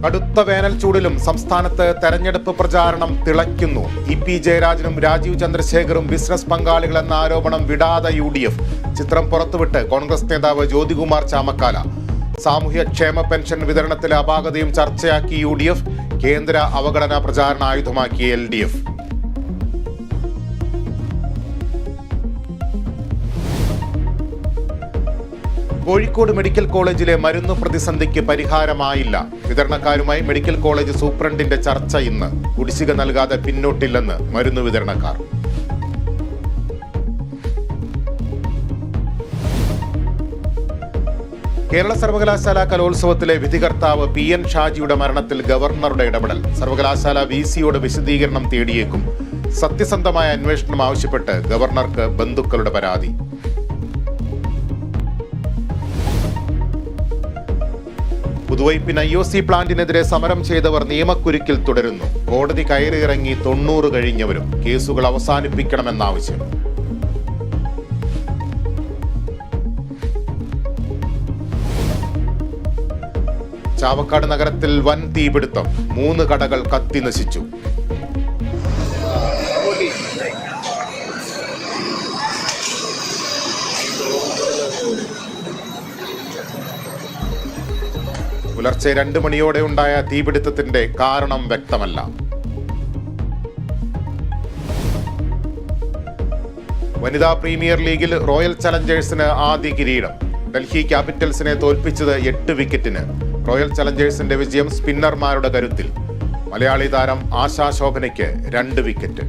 കടുത്ത വേനൽ ചൂടിലും സംസ്ഥാനത്ത് തെരഞ്ഞെടുപ്പ് പ്രചാരണം തിളയ്ക്കുന്നു. ഇ.പി. ജയരാജനും രാജീവ് ചന്ദ്രശേഖറും ബിസിനസ് പങ്കാളികളെന്ന ആരോപണം വിടാതെ UDF. ചിത്രം പുറത്തുവിട്ട് കോൺഗ്രസ് നേതാവ് ജ്യോതികുമാർ ചാമക്കാല. സാമൂഹ്യക്ഷേമ പെൻഷൻ വിതരണത്തിലെ അപാകതയും ചർച്ചയാക്കി UDF. കേന്ദ്ര അവഗണന പ്രചാരണ ആയുധമാക്കി LDF. കോഴിക്കോട് മെഡിക്കൽ കോളേജിലെ മരുന്ന് പ്രതിസന്ധിക്ക് പരിഹാരമായില്ല. വിതരണക്കാരുമായി മെഡിക്കൽ കോളേജ് സൂപ്രണ്ടിന്റെ ചർച്ച ഇന്ന്. കുടിശ്ശിക നൽകാതെ പിന്നോട്ടില്ലെന്ന് മരുന്ന് വിതരണക്കാർ. കേരള സർവകലാശാല കലോത്സവത്തിലെ വിധികർത്താവ് PN ഷാജിയുടെ മരണത്തിൽ ഗവർണറുടെ ഇടപെടൽ. സർവകലാശാല VC-യോട് വിശദീകരണം തേടിയേക്കും. സത്യസന്ധമായ അന്വേഷണം ആവശ്യപ്പെട്ട് ഗവർണർക്ക് ബന്ധുക്കളുടെ പരാതി. പുതുവൈപ്പിൻ IOC പ്ലാന്റിനെതിരെ സമരം ചെയ്തവർ നിയമക്കുരുക്കിൽ തുടരുന്നു. കോടതി കയറിയിറങ്ങി 90 കഴിഞ്ഞവരും. കേസുകൾ അവസാനിപ്പിക്കണമെന്നാവശ്യം. ചാവക്കാട് നഗരത്തിൽ വൻ തീപിടുത്തം. 3 കടകൾ കത്തി നശിച്ചു. പുലർച്ചെ 2 മണിയോടെ ഉണ്ടായ തീപിടുത്തത്തിന്റെ കാരണം വ്യക്തമല്ല. വനിതാ പ്രീമിയർ ലീഗിൽ റോയൽ ചലഞ്ചേഴ്സിന് ആദ്യ കിരീടം. ഡൽഹി ക്യാപിറ്റൽസിനെ തോൽപ്പിച്ചത് 8 വിക്കറ്റിന്. റോയൽ ചലഞ്ചേഴ്സിന്റെ വിജയം സ്പിന്നർമാരുടെ കരുത്തിൽ. മലയാളി താരം ആശാ ശോഭനയ്ക്ക് 2 വിക്കറ്റ്.